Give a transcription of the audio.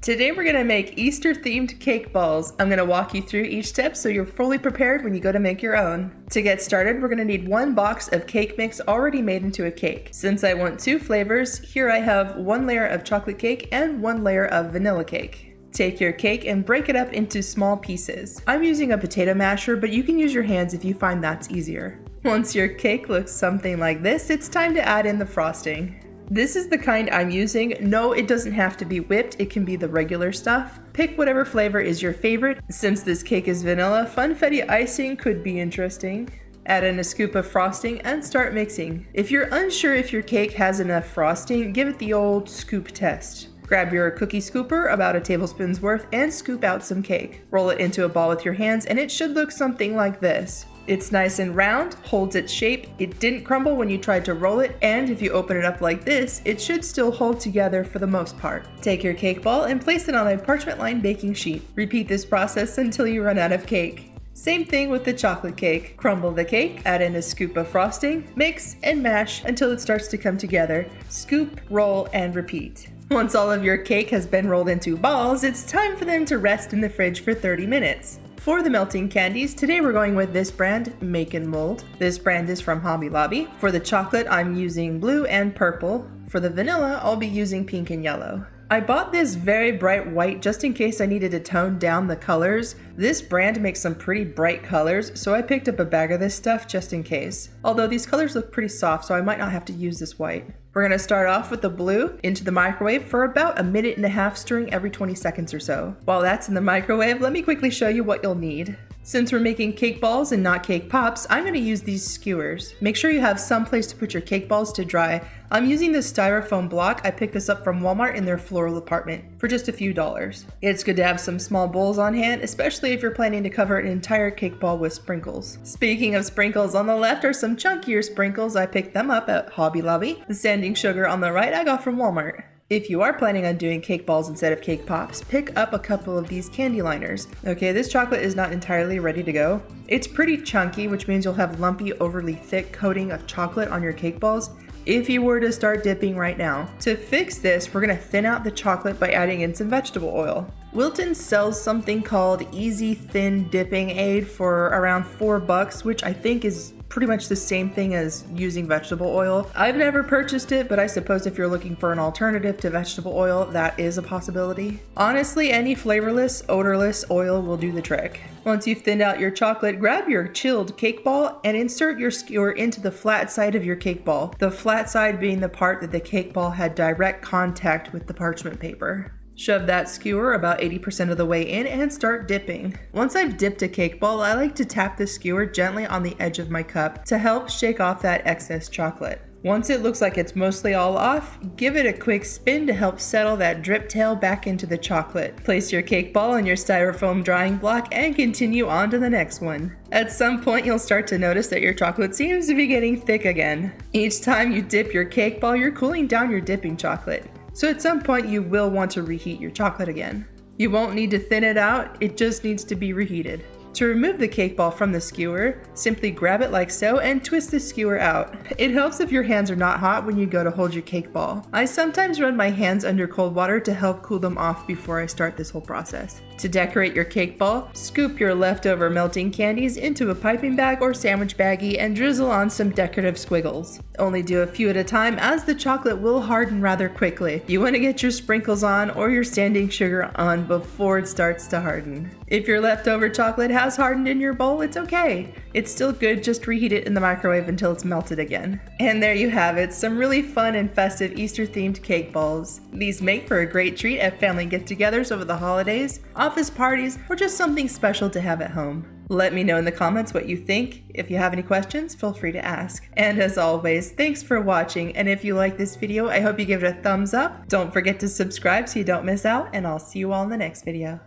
Today we're going to make Easter themed cake balls. I'm going to walk you through each step so you're fully prepared when you go to make your own. To get started, we're going to need one box of cake mix already made into a cake. Since I want two flavors, here I have one layer of chocolate cake and one layer of vanilla cake. Take your cake and break it up into small pieces. I'm using a potato masher, but you can use your hands if you find that's easier. Once your cake looks something like this, it's time to add in the frosting. This is the kind I'm using. No, it doesn't have to be whipped, it can be the regular stuff. Pick whatever flavor is your favorite. Since this cake is vanilla, funfetti icing could be interesting. Add in a scoop of frosting and start mixing. If you're unsure if your cake has enough frosting, give it the old scoop test. Grab your cookie scooper, about a tablespoon's worth, and scoop out some cake. Roll it into a ball with your hands and it should look something like this. It's nice and round, holds its shape, it didn't crumble when you tried to roll it, and if you open it up like this, it should still hold together for the most part. Take your cake ball and place it on a parchment-lined baking sheet. Repeat this process until you run out of cake. Same thing with the chocolate cake. Crumble the cake, add in a scoop of frosting, mix and mash until it starts to come together. Scoop, roll, and repeat. Once all of your cake has been rolled into balls, it's time for them to rest in the fridge for 30 minutes. For the melting candies, today we're going with this brand, Make and Mold. This brand is from Hobby Lobby. For the chocolate, I'm using blue and purple. For the vanilla, I'll be using pink and yellow. I bought this very bright white just in case I needed to tone down the colors. This brand makes some pretty bright colors, so I picked up a bag of this stuff just in case. Although these colors look pretty soft, so I might not have to use this white. We're going to start off with the blue into the microwave for about a minute and a half, stirring every 20 seconds or so. While that's in the microwave, let me quickly show you what you'll need. Since we're making cake balls and not cake pops, I'm going to use these skewers. Make sure you have some place to put your cake balls to dry. I'm using the Styrofoam Block. I picked this up from Walmart in their floral department for just a few dollars. It's good to have some small bowls on hand, especially if you're planning to cover an entire cake ball with sprinkles. Speaking of sprinkles, on the left are some chunkier sprinkles. I picked them up at Hobby Lobby. The sanding sugar on the right I got from Walmart. If you are planning on doing cake balls instead of cake pops, pick up a couple of these candy liners. Okay, this chocolate is not entirely ready to go. It's pretty chunky, which means you'll have lumpy, overly thick coating of chocolate on your cake balls if you were to start dipping right now. To fix this, we're going to thin out the chocolate by adding in some vegetable oil. Wilton sells something called Easy Thin Dipping Aid for around $4, which I think is pretty much the same thing as using vegetable oil. I've never purchased it, but I suppose if you're looking for an alternative to vegetable oil, that is a possibility. Honestly, any flavorless, odorless oil will do the trick. Once you've thinned out your chocolate, grab your chilled cake ball and insert your skewer into the flat side of your cake ball. The flat side being the part that the cake ball had direct contact with the parchment paper. Shove that skewer about 80% of the way in and start dipping. Once I've dipped a cake ball, I like to tap the skewer gently on the edge of my cup to help shake off that excess chocolate. Once it looks like it's mostly all off, give it a quick spin to help settle that drip tail back into the chocolate. Place your cake ball in your styrofoam drying block and continue on to the next one. At some point, you'll start to notice that your chocolate seems to be getting thick again. Each time you dip your cake ball, you're cooling down your dipping chocolate. So at some point you will want to reheat your chocolate again. You won't need to thin it out, it just needs to be reheated. To remove the cake ball from the skewer, simply grab it like so and twist the skewer out. It helps if your hands are not hot when you go to hold your cake ball. I sometimes run my hands under cold water to help cool them off before I start this whole process. To decorate your cake ball, scoop your leftover melting candies into a piping bag or sandwich baggie and drizzle on some decorative squiggles. Only do a few at a time as the chocolate will harden rather quickly. You want to get your sprinkles on or your sanding sugar on before it starts to harden. If your leftover chocolate has hardened in your bowl, it's okay. It's still good, just reheat it in the microwave until it's melted again. And there you have it, some really fun and festive Easter themed cake balls. These make for a great treat at family get-togethers over the holidays, office parties, or just something special to have at home. Let me know in the comments what you think. If you have any questions, feel free to ask. And as always, thanks for watching, and if you like this video, I hope you give it a thumbs up. Don't forget to subscribe so you don't miss out, and I'll see you all in the next video.